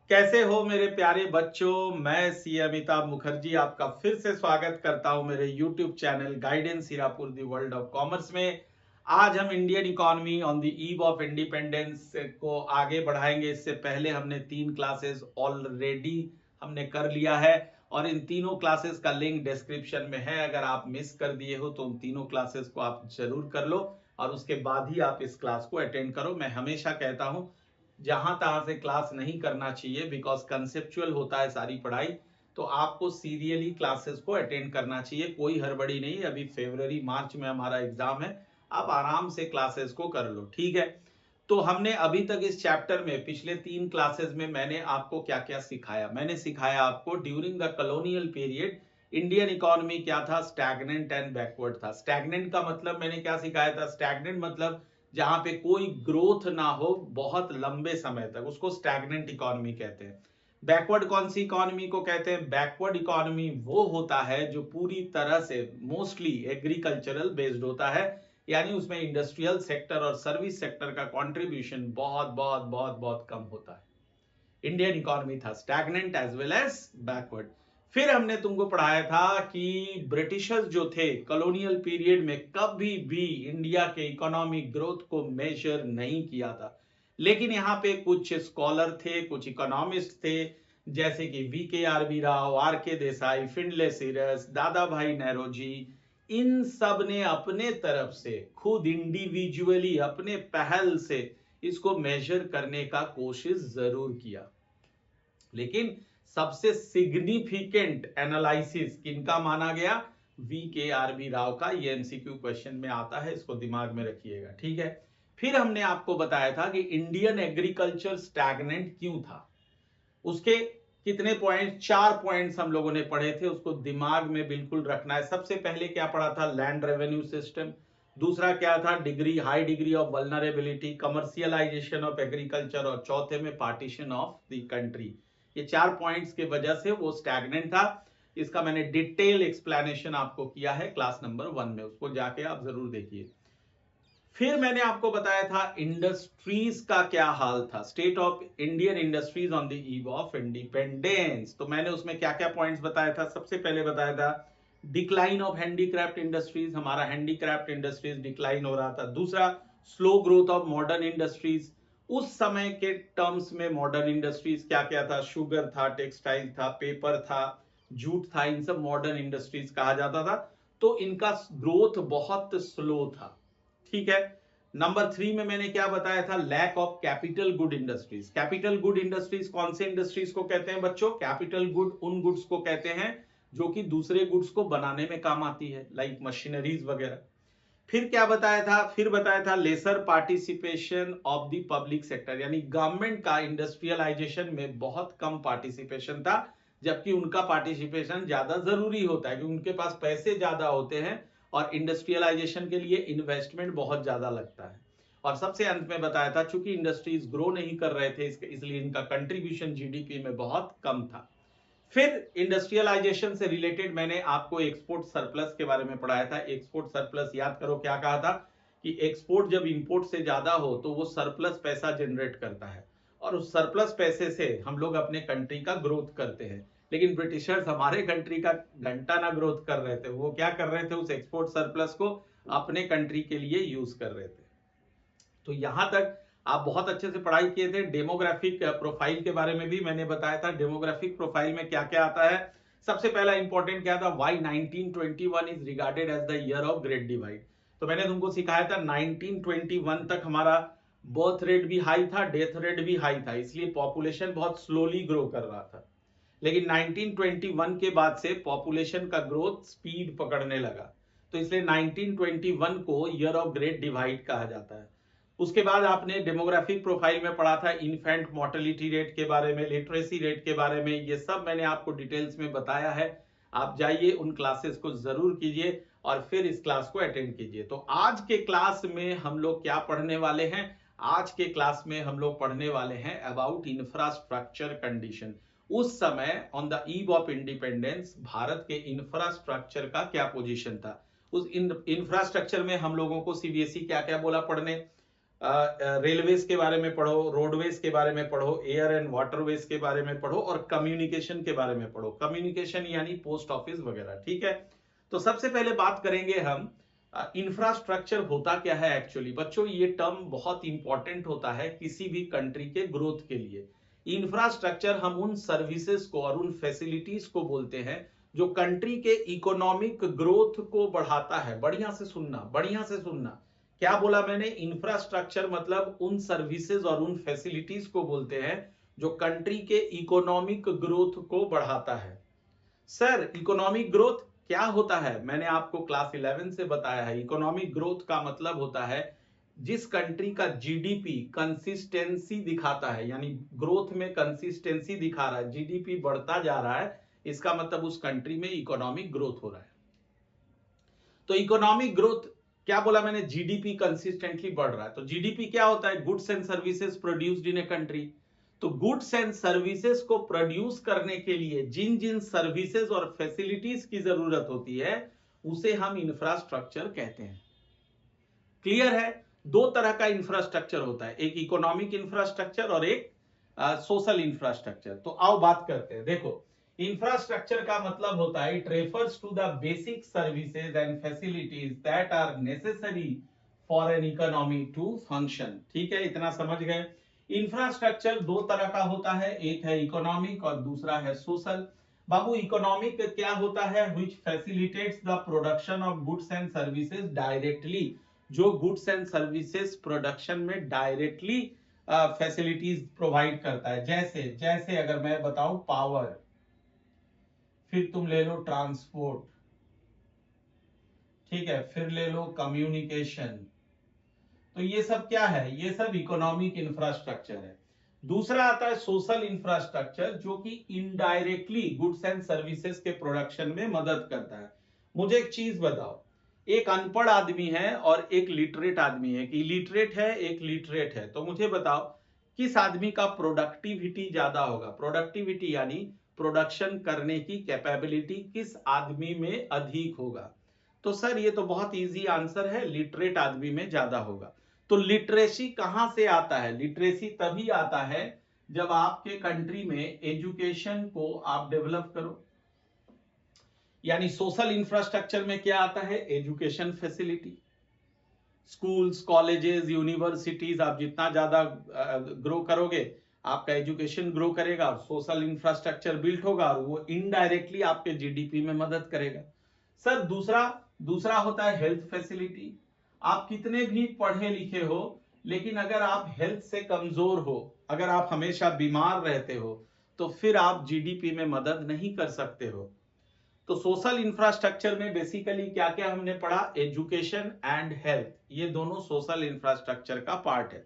कैसे हो मेरे प्यारे बच्चों। मैं सी अमिताभ मुखर्जी आपका फिर से स्वागत करता हूं मेरे YouTube channel guidance Hirapur the world of commerce में। आज हम Indian economy on the eve of independence को आगे बढ़ाएंगे। इससे पहले हमने 3 क्लासेस ऑलरेडी हमने कर लिया है और इन तीनों क्लासेस का लिंक डिस्क्रिप्शन में है। अगर आप मिस कर दिए हो तो उन तीनों क्लासेस को आप जरूर कर लो और उसके बाद ही आप इस क्लास को अटेंड करो। मैं हमेशा कहता हूं जहां तहां से क्लास नहीं करना चाहिए, बिकॉज कंसेप्चुअल होता है सारी पढ़ाई। तो आपको सीरियली क्लासेस को अटेंड करना चाहिए, कोई हड़बड़ी नहीं। अभी फरवरी मार्च में हमारा एग्जाम है, आप आराम से क्लासेस को कर लो, ठीक है। तो हमने अभी तक इस चैप्टर में पिछले 3 क्लासेस में मैंने आपको क्या क्या सिखाया। मैंने सिखाया आपको during the colonial period Indian economy क्या था, स्टैग्नेंट एंड बैकवर्ड था। स्टैग्नेंट का मतलब मैंने क्या सिखाया था, स्टैग्नेंट मतलब जहां पे कोई ग्रोथ ना हो बहुत लंबे समय तक, उसको स्टैग्नेंट इकोनॉमी कहते हैं। बैकवर्ड कौन सी इकोनॉमी को कहते हैं? बैकवर्ड इकोनॉमी वो होता है जो पूरी तरह से मोस्टली एग्रीकल्चरल बेस्ड होता है, यानी उसमें इंडस्ट्रियल सेक्टर और सर्विस सेक्टर का कंट्रीब्यूशन बहुत बहुत बहुत बहुत कम होता है। इंडियन इकोनॉमी था stagnant as well as backward. फिर हमने तुमको पढ़ाया था कि ब्रिटिशर्स जो थे कॉलोनियल पीरियड में कभी भी इंडिया के इकोनॉमिक ग्रोथ को मेजर नहीं किया था, लेकिन यहाँ पे कुछ स्कॉलर थे, कुछ इकोनॉमिस्ट थे, जैसे कि VKRB Rao, RK Desai, Findlay Shirras, Dadabhai Nehru ji. इन सब ने अपने तरफ से खुद इंडिविजुअली अपने पहल से इसको मेजर करने का कोशिश जरूर किया, लेकिन सबसे सिग्निफिकेंट एनालिसिस किनका माना गया? VKRB राव का। ये एमसीक्यू क्वेश्चन में आता है, इसको दिमाग में रखिएगा, ठीक है। फिर हमने आपको बताया था कि इंडियन एग्रीकल्चर स्टैग्नेंट क्यों था। उसके कितने पॉइंट? 4 पॉइंट्स हम लोगों ने पढ़े थे, उसको दिमाग में बिल्कुल रखना है। सबसे पहले क्या पढ़ा था? Land revenue system. दूसरा क्या था? High degree of vulnerability, commercialisation of agriculture, और चौथे में पार्टीशन ऑफ द कंट्री। ये 4 पॉइंट्स के वजह से वो स्टैग्नेंट था। इसका मैंने डिटेल एक्सप्लेनेशन आपको किया है क्लास नंबर 1 में, उसको जाके आप जरूर देखिए। फिर मैंने आपको बताया था इंडस्ट्रीज का क्या हाल था, state of Indian industries on the eve of independence. तो मैंने उसमें क्या क्या पॉइंट्स बताया था? सबसे पहले बताया था डिक्लाइन ऑफ हैंडीक्राफ्ट इंडस्ट्रीज, हमारा हैंडीक्राफ्ट इंडस्ट्रीज डिक्लाइन हो रहा था। दूसरा, slow growth of modern industries. उस समय के टर्म्स में मॉडर्न इंडस्ट्रीज क्या क्या था? शुगर था, टेक्सटाइल था, पेपर था, जूट था, इन सब मॉडर्न इंडस्ट्रीज कहा जाता था। तो इनका ग्रोथ बहुत स्लो था, ठीक है। नंबर 3 में मैंने क्या बताया था? Lack of capital good industries. Capital good industries कौन से इंडस्ट्रीज को कहते हैं बच्चों? कैपिटल गुड उन गुड्स को कहते हैं जो कि दूसरे गुड्स को बनाने में काम आती है, लाइक मशीनरीज वगैरह। फिर क्या बताया था? फिर बताया था lesser participation of the public sector, यानी गवर्नमेंट का इंडस्ट्रियलाइजेशन में बहुत कम पार्टिसिपेशन था, जबकि उनका पार्टिसिपेशन ज्यादा जरूरी होता है क्योंकि उनके पास पैसे ज्यादा होते हैं और इंडस्ट्रियलाइजेशन के लिए इन्वेस्टमेंट बहुत ज्यादा लगता है। और सबसे अंत में बताया था चूंकि इंडस्ट्रीज ग्रो नहीं कर रहे थे इसलिए इनका कंट्रीब्यूशन जीडीपी में बहुत कम था। फिर इंडस्ट्रियलाइजेशन से रिलेटेड मैंने आपको एक्सपोर्ट सरप्लस के बारे में पढ़ाया था। एक्सपोर्ट सरप्लस याद करो क्या कहा था कि एक्सपोर्ट जब इंपोर्ट से ज्यादा हो तो वो सरप्लस पैसा जनरेट करता है और उस सरप्लस पैसे से हम लोग अपने कंट्री का ग्रोथ करते हैं। लेकिन ब्रिटिशर्स हमारे कंट्री का घंटा ना ग्रोथ कर रहे थे, वो क्या कर रहे थे? उस एक्सपोर्ट सरप्लस को अपने कंट्री के लिए यूज कर रहे थे। तो यहां तक आप बहुत अच्छे से पढ़ाई किए थे। डेमोग्राफिक प्रोफाइल के बारे में भी मैंने बताया था। डेमोग्राफिक प्रोफाइल में क्या क्या आता है? सबसे पहला इंपॉर्टेंट क्या था? Why 1921 is regarded as the year of great divide. तो मैंने तुमको सिखाया था 1921 तक हमारा बर्थ रेट भी हाई था, डेथ रेट भी हाई था, इसलिए पॉपुलेशन बहुत स्लोली ग्रो कर रहा था। लेकिन 1921 के बाद से पॉपुलेशन का ग्रोथ स्पीड पकड़ने लगा, तो इसलिए 1921 को ईयर ऑफ ग्रेट डिवाइड कहा जाता है। उसके बाद आपने डेमोग्राफिक प्रोफाइल में पढ़ा था इन्फेंट मोर्टेलिटी रेट के बारे में, लिटरेसी रेट के बारे में, ये सब मैंने आपको डिटेल्स में बताया है। आप जाइए उन क्लासेस को जरूर कीजिए और फिर इस क्लास को अटेंड कीजिए। तो आज के क्लास में हम लोग क्या पढ़ने वाले हैं? आज के क्लास में हम लोग पढ़ने वाले हैं अबाउट इंफ्रास्ट्रक्चर कंडीशन। उस समय on the eve of independence Bharat के इंफ्रास्ट्रक्चर का क्या पोजीशन था। उस इंफ्रास्ट्रक्चर में हम लोगों को सीबीएसई क्या क्या बोला पढ़ने? रेलवेज के बारे में पढ़ो, रोडवेज के बारे में पढ़ो, एयर एंड वाटरवेज के बारे में पढ़ो और कम्युनिकेशन के बारे में पढ़ो। कम्युनिकेशन यानी पोस्ट ऑफिस वगैरह, ठीक है। तो सबसे पहले बात करेंगे हम इंफ्रास्ट्रक्चर होता क्या है एक्चुअली। बच्चों ये टर्म बहुत इंपॉर्टेंट होता है किसी भी कंट्री के ग्रोथ के लिए। इंफ्रास्ट्रक्चर हम उन सर्विसेज को और उन फैसिलिटीज को बोलते हैं जो कंट्री के इकोनॉमिक ग्रोथ को बढ़ाता है। बढ़िया से सुनना, बढ़िया से सुनना। क्या बोला मैंने? इंफ्रास्ट्रक्चर मतलब उन सर्विसेज और उन फैसिलिटीज को बोलते हैं जो कंट्री के इकोनॉमिक ग्रोथ को बढ़ाता है। सर इकोनॉमिक ग्रोथ क्या होता है? मैंने आपको क्लास 11 से बताया है। इकोनॉमिक ग्रोथ का मतलब होता है जिस कंट्री का जीडीपी कंसिस्टेंसी दिखाता है, यानी ग्रोथ में कंसिस्टेंसी दिखा रहा है, जीडीपी बढ़ता जा रहा है, इसका मतलब उस कंट्री में इकोनॉमिक ग्रोथ हो रहा है। तो इकोनॉमिक ग्रोथ क्या बोला मैंने? जीडीपी कंसिस्टेंटली बढ़ रहा है। तो जीडीपी क्या होता है? Goods and services produced in a country. तो गुड्स एंड सर्विसेज को प्रोड्यूस करने के लिए जिन जिन सर्विसेज और फैसिलिटीज की जरूरत होती है उसे हम इंफ्रास्ट्रक्चर कहते हैं। क्लियर है? दो तरह का इंफ्रास्ट्रक्चर होता है, एक इकोनॉमिक इंफ्रास्ट्रक्चर और एक सोशल इंफ्रास्ट्रक्चर। तो आओ बात करते हैं। देखो इंफ्रास्ट्रक्चर का मतलब होता है it refers to the basic services and facilities that are necessary for an economy to function. ठीक है, इतना समझ गए। इंफ्रास्ट्रक्चर दो तरह का होता है, एक है इकोनॉमिक और दूसरा है सोशल। बाबू इकोनॉमिक क्या होता है? Which facilitates the production of goods and services directly, जो गुड्स एंड सर्विसेज प्रोडक्शन में डायरेक्टली फैसिलिटीज प्रोवाइड करता है। जैसे जैसे अगर मैं बताऊं पावर, फिर तुम ले लो ट्रांसपोर्ट, ठीक है, फिर ले लो कम्युनिकेशन। तो ये सब क्या है? ये सब इकोनॉमिक इंफ्रास्ट्रक्चर है। दूसरा आता है सोशल इंफ्रास्ट्रक्चर जो कि इनडायरेक्टली गुड्स एंड सर्विसेज के प्रोडक्शन में मदद करता है। मुझे एक चीज बताओ, एक अनपढ़ आदमी है और एक लिटरेट आदमी है, कि लिटरेट है एक लिटरेट है, तो मुझे बताओ किस आदमी का प्रोडक्टिविटी ज्यादा होगा? प्रोडक्टिविटी यानी प्रोडक्शन करने की कैपेबिलिटी किस आदमी में अधिक होगा? तो सर ये तो बहुत इजी आंसर है, लिटरेट आदमी में ज्यादा होगा। तो लिटरेसी कहां से आता है? लिटरेसी तभी आता है जब आपके कंट्री में एजुकेशन को आप डेवलप करो। यानी सोशल इंफ्रास्ट्रक्चर में क्या आता है? Education facility, schools, colleges, universities. आप जितना ज्यादा ग्रो करोगे आपका एजुकेशन ग्रो करेगा और सोशल इंफ्रास्ट्रक्चर बिल्ड होगा और वो इनडायरेक्टली आपके जीडीपी में मदद करेगा। सर दूसरा होता है हेल्थ फैसिलिटी। आप कितने भी पढ़े लिखे हो लेकिन अगर आप हेल्थ से कमजोर हो, अगर आप हमेशा बीमार रहते हो तो फिर आप जीडीपी में मदद नहीं कर सकते हो। तो सोशल इंफ्रास्ट्रक्चर में बेसिकली क्या क्या हमने पढ़ा? एजुकेशन एंड हेल्थ, ये दोनों सोशल इंफ्रास्ट्रक्चर का पार्ट है।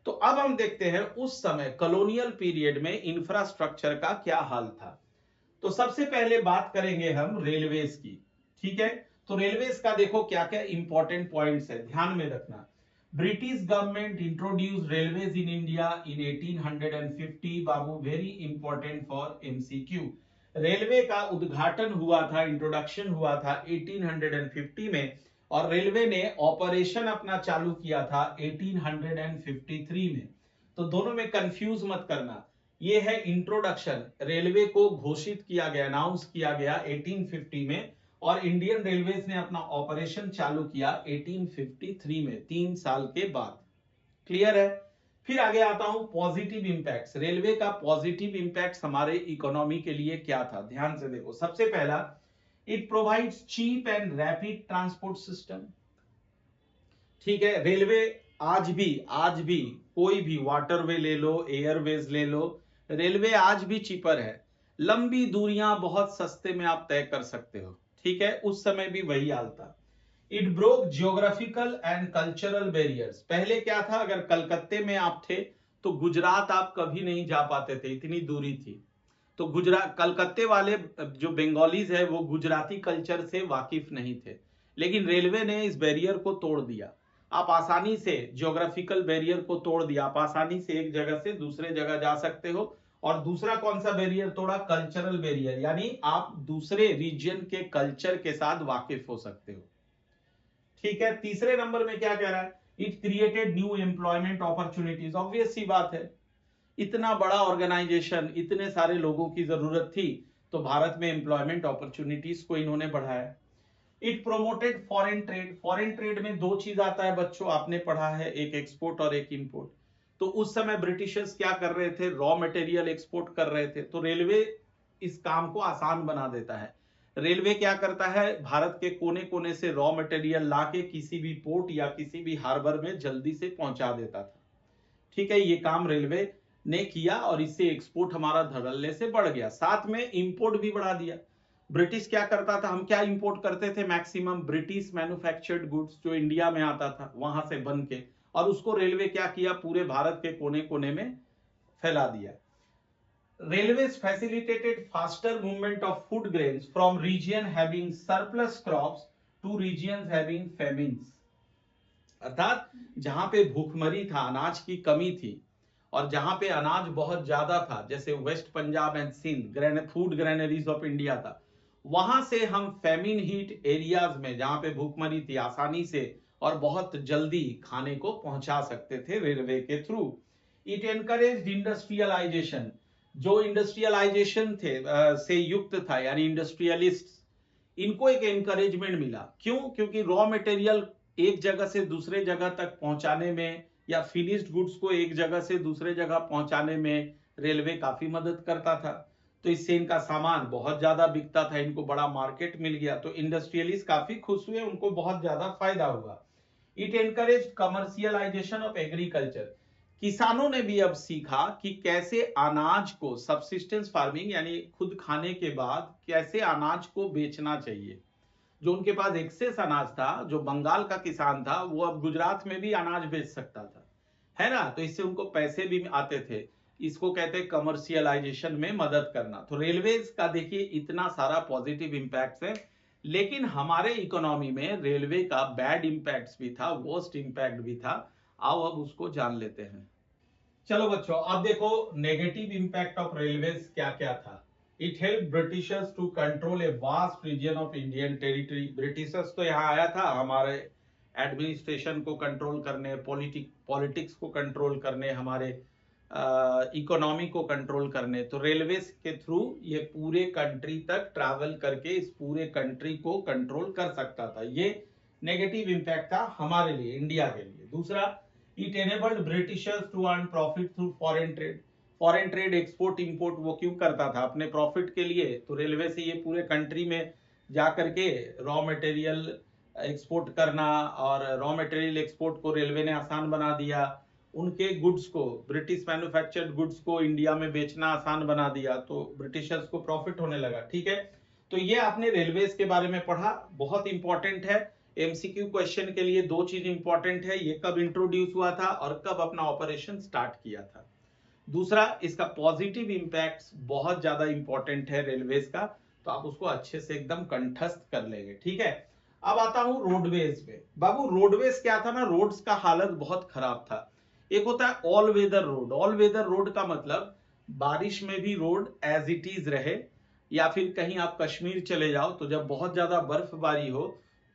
तो अब हम देखते हैं उस समय कॉलोनियल पीरियड में इंफ्रास्ट्रक्चर का क्या हाल था। तो सबसे पहले बात करेंगे हम रेलवेज की, ठीक है। तो रेलवेज का देखो क्या क्या इंपॉर्टेंट पॉइंट्स है, ध्यान में रखना। British government introduce railways in India in 1850। Babu very important for MCQ. Railway का उद्घाटन हुआ था, इंट्रोडक्शन हुआ था 1850 में और रेलवे ने ऑपरेशन अपना चालू किया था 1853 में। तो दोनों में कंफ्यूज मत करना। ये है इंट्रोडक्शन, रेलवे को घोषित किया गया, अनाउंस किया गया 1850 में और इंडियन रेलवेज ने अपना ऑपरेशन चालू किया 1853 में, 3 साल के बाद। क्लियर है? फिर आगे आता हूं पॉजिटिव इंपैक्ट्स। रेलवे का पॉजिटिव इंपैक्ट्स हमारे इकोनॉमी के लिए क्या था? ध्यान से देखो। सबसे पहला, it provides cheap and rapid transport system. ठीक है, रेलवे आज भी कोई भी वाटरवे ले लो, एयरवेज ले लो, रेलवे आज भी चीपर है। लंबी दूरियां बहुत सस्ते में आप तय कर सकते हो। ठीक है, उस समय भी वही हाल था। It broke geographical and cultural barriers. पहले क्या था, अगर कलकत्ते में आप थे तो गुजरात आप कभी नहीं जा पाते थे, इतनी दूरी थी। तो गुजरात, कलकत्ते वाले जो बंगालीज है वो गुजराती कल्चर से वाकिफ नहीं थे, लेकिन रेलवे ने इस बैरियर को तोड़ दिया। आप आसानी से ज्योग्राफिकल बैरियर को तोड़ दिया, आप आसानी से एक जगह से दूसरे जगह जा सकते हो। और दूसरा कौन सा बैरियर तोड़ा? कल्चरल बैरियर, यानी आप दूसरे रीजन के कल्चर के साथ वाकिफ हो सकते हो। ठीक है, तीसरे नंबर में क्या कह रहा है? It created new employment opportunities. Obvious सी बात है, इतना बड़ा ऑर्गेनाइजेशन, इतने सारे लोगों की जरूरत थी, तो भारत में एम्प्लॉयमेंट अपॉर्चुनिटीज को इन्होंने बढ़ाया। It promoted foreign trade. Foreign trade में दो चीज आता है बच्चों, आपने पढ़ा है, एक एक्सपोर्ट और एक इंपोर्ट। तो उस समय ब्रिटिशर्स क्या कर रहे थे, रॉ मटेरियल एक्सपोर्ट कर रहे थे, तो रेलवे इस काम को आसान बना देता है। रेलवे क्या करता है, भारत के कोने कोने से रॉ मटेरियल लाके किसी भी पोर्ट या किसी भी हार्बर में जल्दी से पहुंचा देता था। ठीक है, ये काम रेलवे ने किया और इससे एक्सपोर्ट हमारा धड़ल्ले से बढ़ गया, साथ में इंपोर्ट भी बढ़ा दिया। ब्रिटिश क्या करता था, हम क्या इंपोर्ट करते थे, मैक्सिमम ब्रिटिश मैन्युफैक्चर्ड गुड्स जो इंडिया में आता था वहां से बन के, और उसको रेलवे क्या किया, पूरे भारत के कोने कोने में फैला दिया। Railways facilitated faster movement of food grains from region having surplus crops to regions having famines। अर्थात जहां पे भूखमरी था, अनाज की कमी थी, और जहां पे अनाज बहुत ज्यादा था, जैसे west Punjab and Sindh food granaries of India था, वहां से हम फेमिन हीट एरियाज में, जहां पे भूखमरी थी, आसानी से और बहुत जल्दी खाने को पहुंचा सकते थे रेलवे के थ्रू। It encouraged industrialisation. जो इंडस्ट्रियलाइजेशन थे से युक्त था, यानी इंडस्ट्रियलिस्ट, इनको एक एनकरेजमेंट मिला। क्यों? क्योंकि रॉ मटेरियल एक जगह से दूसरे जगह तक पहुंचाने में, या फिनिश्ड गुड्स को एक जगह से दूसरे जगह पहुंचाने में रेलवे काफी मदद करता था। तो इससे इनका सामान बहुत ज्यादा बिकता था, इनको बड़ा मार्केट मिल गया, तो इंडस्ट्रियलिस्ट काफी खुश हुए, उनको बहुत ज्यादा फायदा हुआ। It encourage commercialisation of agriculture. किसानों ने भी अब सीखा कि कैसे अनाज को, सब्सिस्टेंस फार्मिंग यानी खुद खाने के बाद कैसे अनाज को बेचना चाहिए। जो उनके पास एक्सेस अनाज था, जो बंगाल का किसान था, वो अब गुजरात में भी अनाज बेच सकता था, है ना, तो इससे उनको पैसे भी आते थे। इसको कहते हैं कमर्शियलाइजेशन में मदद करना। तो रेलवेज का देखिए इतना सारा पॉजिटिव इंपैक्ट है, लेकिन हमारे इकोनॉमी में रेलवे का बैड इंपैक्ट भी था, वर्स्ट इंपैक्ट भी था। आओ अब उसको जान लेते हैं। चलो बच्चों, अब देखो नेगेटिव इंपैक्ट ऑफ रेलवेज क्या क्या था। It help Britishers to control a vast region of Indian territory. Britishers तो यहाँ आया था हमारे एडमिनिस्ट्रेशन को कंट्रोल करने, पॉलिटिक्स को कंट्रोल करने, हमारे इकोनॉमी को कंट्रोल करने। तो रेलवेज के थ्रू ये पूरे कंट्री तक ट्रैवल करके इस पूरे कंट्री को कंट्रोल कर सकता था। ये नेगेटिव इंपैक्ट था हमारे लिए, इंडिया के लिए। दूसरा, it enabled Britishers to earn profit through foreign trade. Foreign trade, export import वो क्यों करता था, अपने प्रॉफिट के लिए। तो रेलवे से ये पूरे कंट्री में जा करके रॉ मटेरियल एक्सपोर्ट करना, और रॉ मटेरियल एक्सपोर्ट को रेलवे ने आसान बना दिया। उनके गुड्स को, ब्रिटिश मैन्युफैक्चर्ड गुड्स को इंडिया में बेचना आसान बना दिया, तो ब्रिटिशर्स को प्रॉफिट होने लगा। ठीक है, तो ये आपने रेलवेज के बारे में पढ़ा, बहुत इंपॉर्टेंट है। एमसीक्यू क्वेश्चन के लिए दो चीज इंपॉर्टेंट है, ये कब इंट्रोड्यूस हुआ था और कब अपना ऑपरेशन स्टार्ट किया था। दूसरा, इसका पॉजिटिव इंपैक्ट बहुत ज्यादा इंपॉर्टेंट है रेलवेज का, तो आप उसको अच्छे से एकदम कंठस्थ कर लेंगे। ठीक है, अब आता हूं रोडवेज पे। बाबू रोडवेज क्या था ना, रोड्स का हालत बहुत खराब था। एक होता है all weather road. All weather road का मतलब बारिश में भी रोड एज इट इज रहे, या फिर कहीं आप कश्मीर चले जाओ तो जब बहुत ज्यादा बर्फबारी हो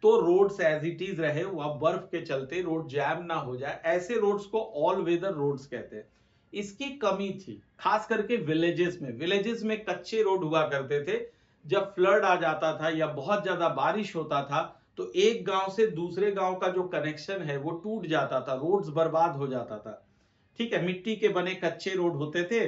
तो रोड्स एज इट इज रहे, वह बर्फ के चलते रोड जैम ना हो जाए, ऐसे रोड्स को ऑल वेदर रोड्स कहते हैं। इसकी कमी थी खास करके विलेजेस में। विलेजेस में कच्चे रोड हुआ करते थे, जब फ्लड आ जाता था या बहुत ज्यादा बारिश होता था तो एक गांव से दूसरे गांव का जो कनेक्शन है वो टूट जाता था, रोड्स बर्बाद हो जाता था। ठीक है, मिट्टी के बने कच्चे रोड होते थे,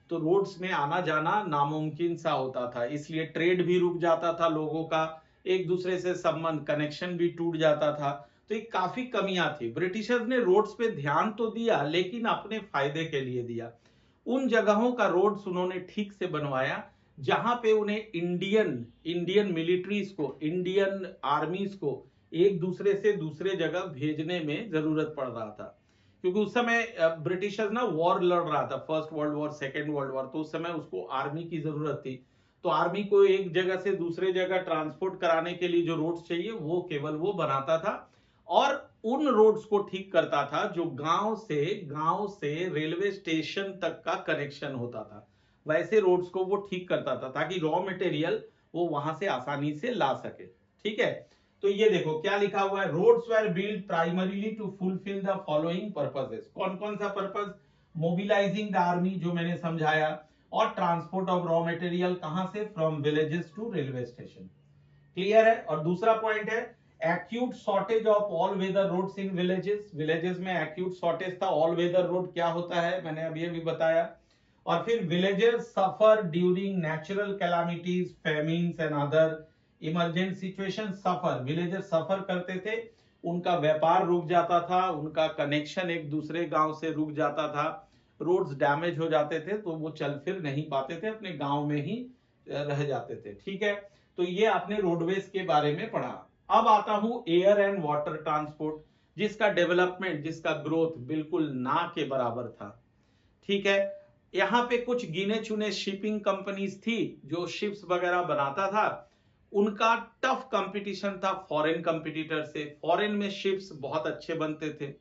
तो रोड्स में आना जाना नामुमकिन सा होता था, इसलिए ट्रेड भी रुक जाता था, लोगों का एक दूसरे से संबंध, कनेक्शन भी टूट जाता था। तो एक काफी कमियां थी। ब्रिटिशर्स ने रोड्स पे ध्यान तो दिया, लेकिन अपने फायदे के लिए दिया। उन जगहों का रोड्स उन्होंने ठीक से बनवाया जहां पे उन्हें इंडियन मिलिट्रीज को, इंडियन आर्मीज को एक दूसरे से दूसरे जगह भेजने में जरूरत पड़ रहा था। क्योंकि उस समय ब्रिटिशर्स ना वॉर लड़ रहा था, first world war, second world war, तो उस समय उसको आर्मी की जरूरत थी। तो आर्मी को एक जगह से दूसरे जगह ट्रांसपोर्ट कराने के लिए जो रोड्स चाहिए वो केवल वो बनाता था, और उन रोड्स को ठीक करता था जो गांव से रेलवे स्टेशन तक का कनेक्शन होता था। वैसे रोड्स को वो ठीक करता था ताकि रॉ मटेरियल वो वहां से आसानी से ला सके। ठीक है, तो ये देखो क्या लिखा हुआ है, roads were build primarily to fulfil the following purposes. कौन कौन सा पर्पस? मोबिलाइजिंग द आर्मी, जो मैंने समझाया, और ट्रांसपोर्ट ऑफ रॉ मटेरियल, कहां से? From villages to railway station. Clear है? और दूसरा पॉइंट है acute shortage of all weather roads in villages. Villages में एक्यूट शॉर्टेज था। ऑल वेदर रोड क्या होता है मैंने अभी अभी बताया। और फिर villagers suffer during natural calamities, famines and other emergent situation. Suffer, villagers suffer करते थे, उनका व्यापार रुक जाता था, उनका कनेक्शन एक दूसरे गांव से रुक जाता था, रोड्स डैमेज हो जाते थे, तो वो चल फिर नहीं पाते थे, अपने गांव में ही रह जाते थे। ठीक है, तो ये आपने रोडवेज के बारे में पढ़ा। अब आता हूं एयर एंड वाटर ट्रांसपोर्ट, जिसका डेवलपमेंट, जिसका ग्रोथ बिल्कुल ना के बराबर था। ठीक है, यहाँ पे कुछ गिने चुने शिपिंग कंपनीज थी जो शिप्स वगैरह बनाता था, उनका टफ कंपटीशन था फॉरेन कंपटीटर से। फॉरेन में शिप्स बहुत अच्छे बनते थे।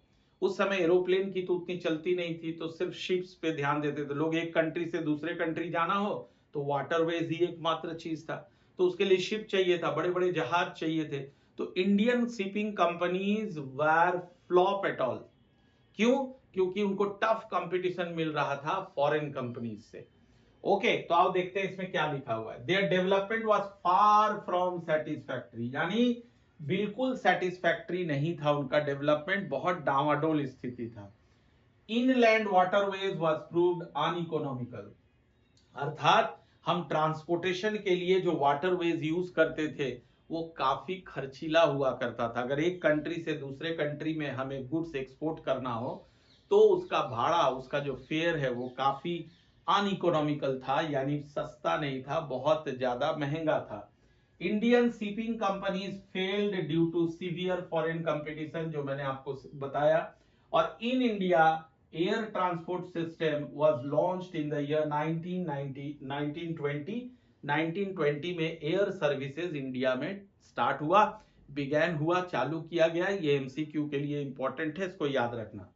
उस समय एरोप्लेन की तो उतनी चलती नहीं थी, तो सिर्फ शिप्स पे ध्यान देते थे लोग। एक कंट्री से दूसरे कंट्री जाना हो तो वाटरवेज ही एकमात्र चीज था, तो उसके लिए शिप चाहिए था, बड़े बड़े जहाज चाहिए थे। तो Indian shipping companies were flop at all. क्यों? क्योंकि उनको टफ कंपटीशन मिल रहा था फॉरेन कंपनीज से। ओके, तो आओ देखते हैं इसमें क्या लिखा हुआ है। Their development was far from satisfactory, यानी बिल्कुल सेटिस्फैक्टरी नहीं था उनका डेवलपमेंट, बहुत डावाडोल स्थिति था। Inland waterways was proved uneconomical, अर्थात हम ट्रांसपोर्टेशन के लिए जो वाटरवेज यूज करते थे वो काफी खर्चीला हुआ करता था। अगर एक कंट्री से दूसरे कंट्री में हमें गुड्स एक्सपोर्ट करना हो तो उसका भाड़ा, उसका जो फेयर है वो काफी अनइकोनॉमिकल था, यानी सस्ता नहीं था, बहुत ज्यादा महंगा था। Indian shipping companies failed due to severe foreign competition, जो मैंने आपको बताया। और in India air transport system was launched in the year 1920। 1920 में एयर सर्विसेज इंडिया में स्टार्ट हुआ, बिगैन हुआ, चालू किया गया। ये एमसीक्यू के लिए इंपॉर्टेंट है, इसको याद रखना।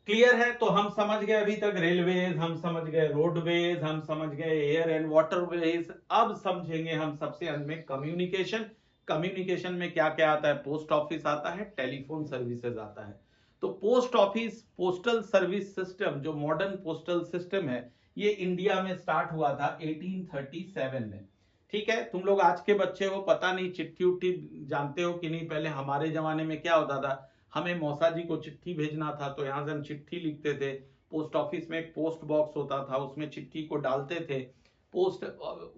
क्लियर है? तो हम समझ गए अभी तक रेलवेज, हम समझ गए रोडवेज, हम समझ गए एयर एंड वाटरवेज। अब समझेंगे हम सबसे अंत में कम्युनिकेशन। कम्युनिकेशन में क्या क्या आता है? पोस्ट ऑफिस आता है, टेलीफोन सर्विसेज आता है। तो post office, postal service system, जो मॉडर्न पोस्टल सिस्टम है, ये इंडिया में स्टार्ट हुआ था 1837 में। ठीक है, तुम लोग आज के बच्चे हो, पता नहीं चिट्ठी उट्ठी जानते हो कि नहीं। पहले हमारे जमाने में क्या होता था, हमें मौसा जी को चिट्ठी भेजना था तो यहाँ से हम चिट्ठी लिखते थे। पोस्ट ऑफिस में एक पोस्ट बॉक्स होता था, उसमें चिट्ठी को डालते थे। पोस्ट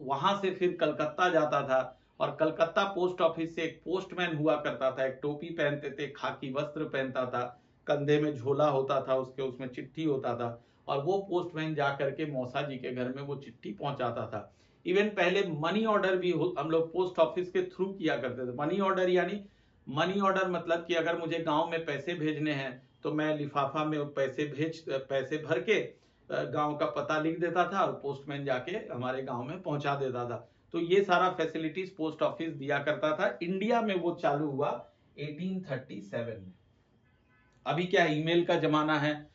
वहां से फिर कलकत्ता जाता था, और कलकत्ता पोस्ट ऑफिस से एक पोस्टमैन हुआ करता था, एक टोपी पहनते थे, खाकी वस्त्र पहनता था, कंधे में झोला होता था उसके, उसमें चिट्ठी होता था, और वो पोस्टमैन जा करके मौसा जी के घर में वो चिट्ठी पहुंचाता था। इवन पहले मनी ऑर्डर भी हम लोग पोस्ट ऑफिस के थ्रू किया करते थे। मनी ऑर्डर यानी, मनी ऑर्डर मतलब कि अगर मुझे गांव में पैसे भेजने हैं तो मैं लिफाफा में पैसे भर के गांव का पता लिख देता था और पोस्टमैन जाके हमारे गांव में पहुंचा देता था। तो ये सारा फैसिलिटीज पोस्ट ऑफिस दिया करता था। इंडिया में वो चालू हुआ 1837 में। अभी क्या ईमेल का जमाना है,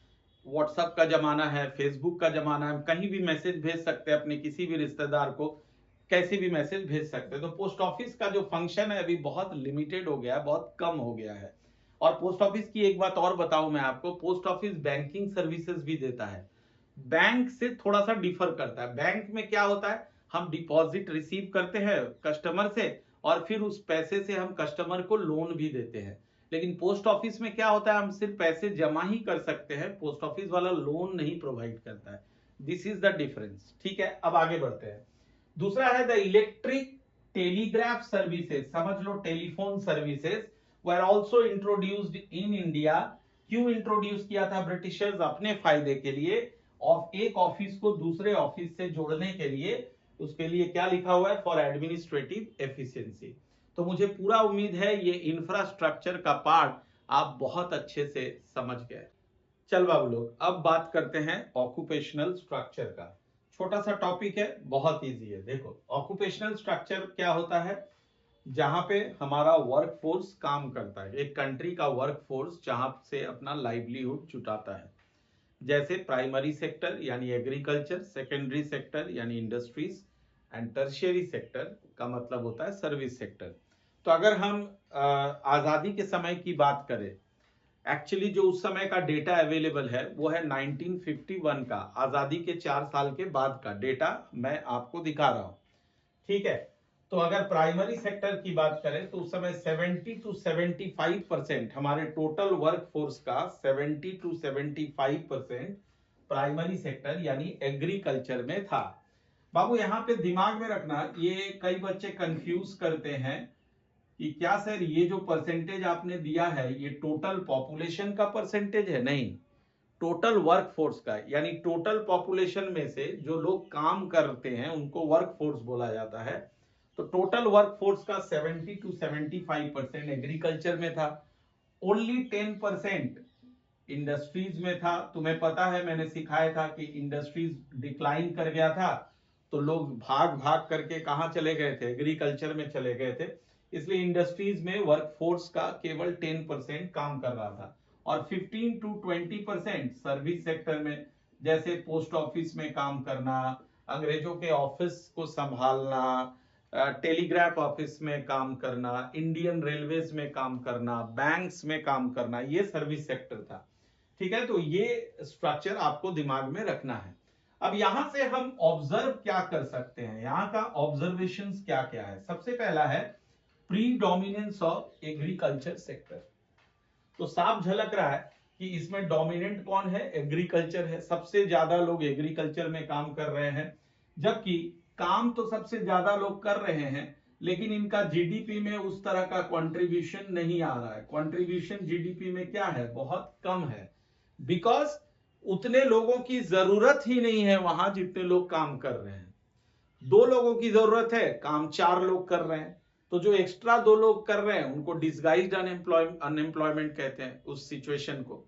व्हाट्सएप का जमाना है, फेसबुक का जमाना है, कहीं भी मैसेज भेज सकते हैं अपने किसी भी रिश्तेदार को, कैसे भी मैसेज भेज सकते हैं। तो पोस्ट ऑफिस का जो फंक्शन है अभी बहुत लिमिटेड हो गया है, बहुत कम हो गया है। और पोस्ट ऑफिस की एक बात और बताऊं मैं आपको, पोस्ट ऑफिस बैंकिंग सर्विसेज भी देता है। बैंक से थोड़ा सा डिफर करता है। बैंक में क्या होता है, हम डिपॉजिट रिसीव करते हैं कस्टमर से, और फिर उस पैसे से हम कस्टमर को लोन भी देते हैं। लेकिन पोस्ट ऑफिस में क्या होता है, हम सिर्फ पैसे जमा ही कर सकते हैं, पोस्ट ऑफिस वाला लोन नहीं प्रोवाइड करता है। This is the difference. ठीक है, अब आगे बढ़ते हैं। दूसरा है द इलेक्ट्रिक टेलीग्राफ सर्विसेज, समझ लो telephone services were also introduced in India. क्यों इंट्रोड्यूस किया था ब्रिटिशर्स? अपने फायदे के लिए, और एक ऑफिस को दूसरे ऑफिस से जोड़ने के लिए। उसके लिए क्या लिखा हुआ है? For administrative efficiency. तो मुझे पूरा उम्मीद है ये इंफ्रास्ट्रक्चर का पार्ट आप बहुत अच्छे से समझ गए। चल बाबू लोग, अब बात करते हैं ऑक्यूपेशनल स्ट्रक्चर का। छोटा सा टॉपिक है, बहुत इजी है। देखो ऑक्यूपेशनल स्ट्रक्चर क्या होता है, जहां पे हमारा वर्क फोर्स काम करता है, एक कंट्री का वर्क फोर्स जहां से अपना लाइवलीहुड जुटाता है। जैसे प्राइमरी सेक्टर यानी एग्रीकल्चर, सेकेंडरी सेक्टर यानी इंडस्ट्रीज, एंड टर्शियरी सेक्टर का मतलब होता है सर्विस सेक्टर। तो अगर हम आजादी के समय की बात करें, एक्चुअली जो उस समय का डेटा अवेलेबल है वो है 1951 का, आजादी के 4 साल के बाद का डेटा मैं आपको दिखा रहा हूं। ठीक है, तो अगर प्राइमरी सेक्टर की बात करें तो उस समय 70 to 75% हमारे टोटल वर्क फोर्स का 70 to 75% प्राइमरी सेक्टर यानी एग्रीकल्चर में था। बाबू यहाँ पे दिमाग में रखना, ये कई बच्चे कंफ्यूज करते हैं कि क्या सर ये जो परसेंटेज आपने दिया है ये टोटल पॉपुलेशन का परसेंटेज है? नहीं, टोटल वर्क फोर्स का, यानी टोटल पॉपुलेशन में से जो लोग काम करते हैं उनको वर्क फोर्स बोला जाता है। तो टोटल वर्क फोर्स का 70 to 75% एग्रीकल्चर में था, ओनली 10% इंडस्ट्रीज में था। तुम्हें पता है मैंने सिखाया था कि इंडस्ट्रीज डिक्लाइन कर गया था तो लोग भाग भाग करके कहां चले गए थे? एग्रीकल्चर में चले गए थे। इसलिए इंडस्ट्रीज में वर्क फोर्स का केवल 10% काम कर रहा था और 15 to 20% सर्विस सेक्टर में, जैसे पोस्ट ऑफिस में काम करना, अंग्रेजों के ऑफिस को संभालना, टेलीग्राफ ऑफिस में काम करना, इंडियन रेलवेज में काम करना, बैंक्स में काम करना, ये सर्विस सेक्टर था। ठीक है, तो ये स्ट्रक्चर आपको दिमाग में रखना है। अब यहां से हम ऑब्जर्व क्या कर सकते हैं, यहाँ का ऑब्जर्वेशंस क्या क्या है? सबसे पहला है प्रीडोमिनेंस ऑफ एग्रीकल्चर सेक्टर। तो साफ झलक रहा है कि इसमें डोमिनेंट कौन है? एग्रीकल्चर है। सबसे ज्यादा लोग एग्रीकल्चर में काम कर रहे हैं, जबकि काम तो सबसे ज्यादा लोग कर रहे हैं लेकिन इनका जीडीपी में उस तरह का कंट्रीब्यूशन नहीं आ रहा है। कंट्रीब्यूशन जीडीपी में क्या है? बहुत कम है, बिकॉज उतने लोगों की जरूरत ही नहीं है वहां जितने लोग काम कर रहे हैं। 2 लोगों की जरूरत है, काम 4 लोग कर रहे हैं, तो जो एक्स्ट्रा 2 लोग कर रहे हैं उनको डिसगाइज्ड अनएम्प्लॉयमेंट कहते हैं उस सिचुएशन को।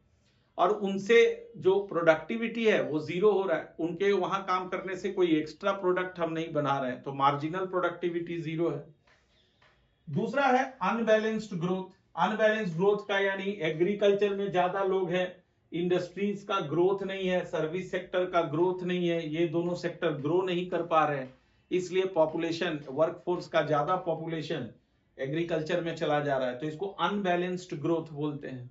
और उनसे जो प्रोडक्टिविटी है वो जीरो हो रहा है, उनके वहां काम करने से कोई एक्स्ट्रा प्रोडक्ट हम नहीं बना रहे हैं, तो मार्जिनल प्रोडक्टिविटी जीरो है। दूसरा है अनबैलेंस्ड ग्रोथ। अनबैलेंस्ड ग्रोथ का यानी एग्रीकल्चर में ज्यादा लोग हैं, इंडस्ट्रीज का ग्रोथ नहीं है, सर्विस सेक्टर का ग्रोथ नहीं है, ये दोनों सेक्टर ग्रो नहीं कर पा रहे हैं, इसलिए पॉपुलेशन, वर्कफोर्स का ज्यादा पॉपुलेशन एग्रीकल्चर में चला जा रहा है, तो इसको अनबैलेंस्ड ग्रोथ बोलते हैं।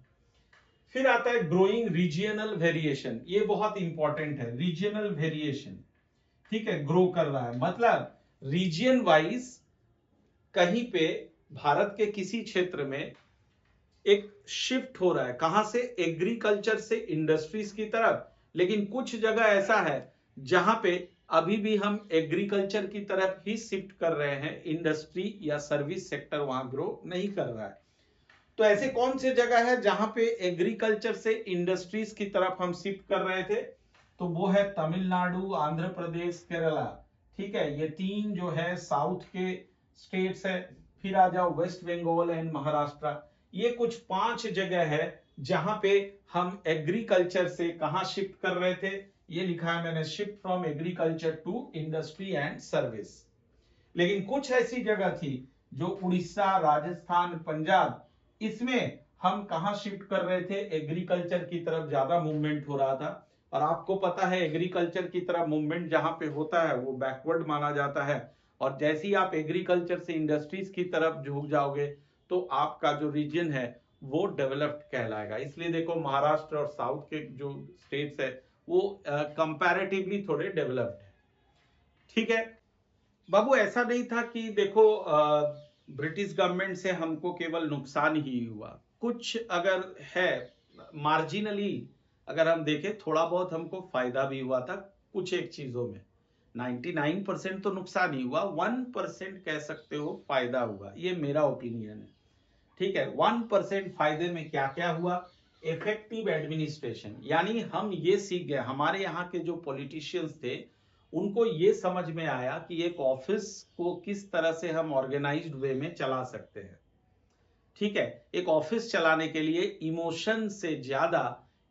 फिर आता है ग्रोइंग रीजियनल वेरिएशन, ये बहुत इंपॉर्टेंट है, रीजियनल वेरिएशन। ठीक है, ग्रो कर रहा है मतलब रीजियन वाइज कहीं पे भारत के किसी क्षेत्र में एक शिफ्ट हो रहा है, कहां से? एग्रीकल्चर से इंडस्ट्रीज की तरफ। लेकिन कुछ जगह ऐसा है जहां पे अभी भी हम एग्रीकल्चर की तरफ ही शिफ्ट कर रहे हैं, इंडस्ट्री या सर्विस सेक्टर वहां ग्रो नहीं कर रहा है। तो ऐसे कौन से जगह है जहां पे एग्रीकल्चर से इंडस्ट्रीज की तरफ हम शिफ्ट कर रहे थे? तो वो है तमिलनाडु, आंध्र प्रदेश, केरला। ठीक है, ये 3 जो है साउथ के स्टेट्स है। फिर आ जाओ वेस्ट बंगाल एंड महाराष्ट्र। ये कुछ 5 जगह है जहां पे हम एग्रीकल्चर से कहां शिफ्ट कर रहे थे? ये लिखा है मैंने, shift from agriculture to industry and service. लेकिन कुछ ऐसी जगह थी जो उड़ीसा, राजस्थान, पंजाब, इसमें हम कहां शिफ्ट कर रहे थे? एग्रीकल्चर की तरफ ज्यादा मूवमेंट हो रहा था। और आपको पता है एग्रीकल्चर की तरफ मूवमेंट जहां पे होता है वो बैकवर्ड माना जाता है, और जैसे ही आप एग्रीकल्चर से इंडस्ट्रीज की तरफ झुक जाओगे तो आपका जो रीजन है वो डेवलप्ड कहलाएगा। इसलिए देखो महाराष्ट्र और साउथ के जो स्टेट्स है वो कंपैरेटिवली थोड़े डेवलप्ड है। ठीक है बाबू, ऐसा नहीं था कि देखो ब्रिटिश गवर्नमेंट से हमको केवल नुकसान ही हुआ, कुछ अगर है मार्जिनली अगर हम देखें थोड़ा बहुत हमको फायदा भी हुआ था कुछ एक चीजों में। 99% तो नुकसान ही हुआ, 1% कह सकते हो फायदा हुआ, ये मेरा ओपिनियन है। ठीक है, 1% फायदे में क्या क्या हुआ? इफेक्टिव एडमिनिस्ट्रेशन, यानी हम ये सीख गए, हमारे यहाँ के जो पॉलिटिशियंस थे उनको ये समझ में आया कि एक ऑफिस को किस तरह से हम ऑर्गेनाइज्ड वे में चला सकते हैं। ठीक है, एक ऑफिस चलाने के लिए इमोशन से ज्यादा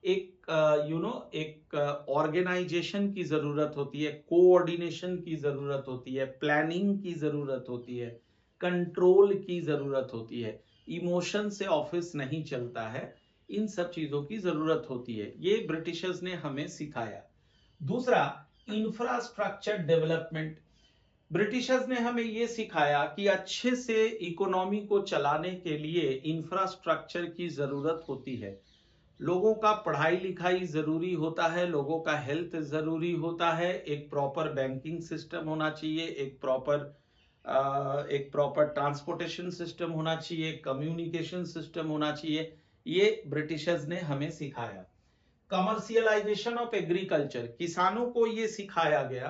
एक एक ऑर्गेनाइजेशन की जरूरत होती है, कोऑर्डिनेशन की जरूरत होती है, प्लानिंग की जरूरत होती है, कंट्रोल की जरूरत होती है। इमोशन से ऑफिस नहीं चलता है, इन सब चीजों की जरूरत होती है, ये ब्रिटिशर्स ने हमें सिखाया। दूसरा, इंफ्रास्ट्रक्चर डेवलपमेंट। ब्रिटिशर्स ने हमें ये सिखाया कि अच्छे से इकोनॉमी को चलाने के लिए इंफ्रास्ट्रक्चर की जरूरत होती है। लोगों का पढ़ाई लिखाई जरूरी होता है, लोगों का हेल्थ जरूरी होता है, एक प्रॉपर बैंकिंग सिस्टम होना चाहिए, एक प्रॉपर ट्रांसपोर्टेशन सिस्टम होना चाहिए, कम्युनिकेशन सिस्टम होना चाहिए। ये ब्रिटिशर्स ने हमें सिखाया। कमर्शियलाइजेशन ऑफ एग्रीकल्चर, किसानों को ये सिखाया गया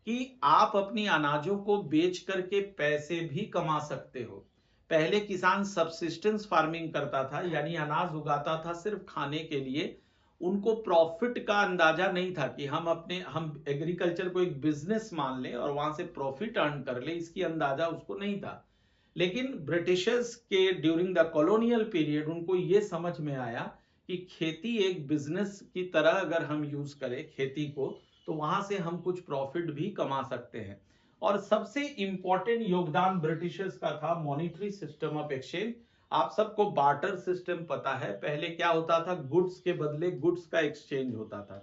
कि आप अपनी अनाजों को बेच करके पैसे भी कमा सकते हो। पहले किसान सबसिस्टेंस फार्मिंग करता था, यानी अनाज उगाता था सिर्फ खाने के लिए। उनको प्रॉफिट का अंदाजा नहीं था कि हम एग्रीकल्चर को एक बिजनेस मान लें और वहां से प्रॉफिट अर्न कर ले, इसकी अंदाजा उसको नहीं था। लेकिन ब्रिटिशर्स के ड्यूरिंग द कॉलोनियल पीरियड उनको ये समझ में आया कि खेती एक बिजनेस की तरह अगर हम यूज करें खेती को, तो वहां से हम कुछ प्रॉफिट भी कमा सकते हैं। और सबसे इंपॉर्टेंट योगदान ब्रिटिशर्स का था मॉनिटरी सिस्टम ऑफ एक्सचेंज। आप सबको बार्टर सिस्टम पता है, पहले क्या होता था, गुड्स के बदले गुड्स का एक्सचेंज होता था।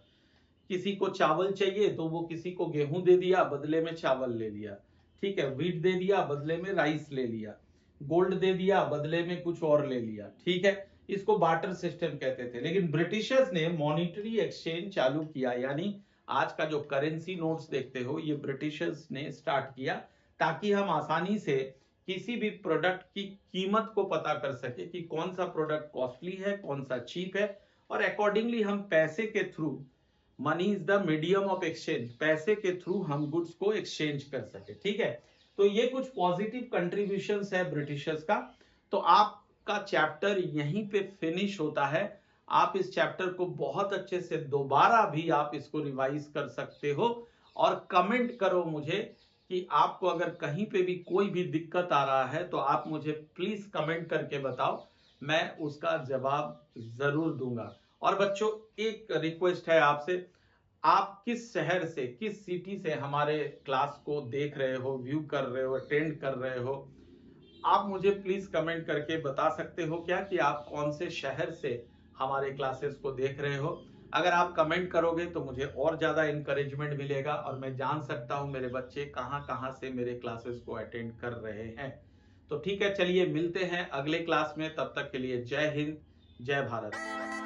किसी को चावल चाहिए तो वो किसी को गेहूं दे दिया, बदले में चावल ले लिया। ठीक है, व्हीट दे दिया, बदले में राइस ले लिया। गोल्ड दे दिया, बदले में कुछ और ले लिया। ठीक है, इसको बार्टर सिस्टम कहते थे। लेकिन ब्रिटिशर्स ने मॉनिटरी एक्सचेंज चालू किया, यानी आज का जो करेंसी नोट्स देखते हो, ये ब्रिटिशर्स ने स्टार्ट किया, ताकि हम आसानी से किसी भी प्रोडक्ट की कीमत को पता कर सके कि कौन सा प्रोडक्ट कॉस्टली है, कौन सा चीप है, और अकॉर्डिंगली हम पैसे के through, money is the medium of exchange, पैसे के थ्रू हम गुड्स को एक्सचेंज कर सके। ठीक है, तो ये कुछ पॉजिटिव कंट्रीब्यूशंस है ब्रिटिशर्स का। तो आपका चैप्टर यहीं पे फिनिश होता है। आप इस चैप्टर को बहुत अच्छे से दोबारा भी आप इसको रिवाइज कर सकते हो, और कमेंट करो मुझे कि आपको अगर कहीं पे भी कोई भी दिक्कत आ रहा है तो आप मुझे प्लीज कमेंट करके बताओ, मैं उसका जवाब जरूर दूंगा। और बच्चों, एक रिक्वेस्ट है आपसे, आप किस शहर से, किस सिटी से हमारे क्लास को देख रहे हो, व्यू कर रहे हो, अटेंड कर रहे हो, आप मुझे प्लीज कमेंट करके बता सकते हो क्या कि आप कौन से शहर से हमारे क्लासेस को देख रहे हो। अगर आप कमेंट करोगे तो मुझे और ज्यादा इंकरेजमेंट मिलेगा, और मैं जान सकता हूं मेरे बच्चे कहां कहां से मेरे क्लासेस को अटेंड कर रहे हैं। तो ठीक है, चलिए मिलते हैं अगले क्लास में। तब तक के लिए जय हिंद, जय भारत।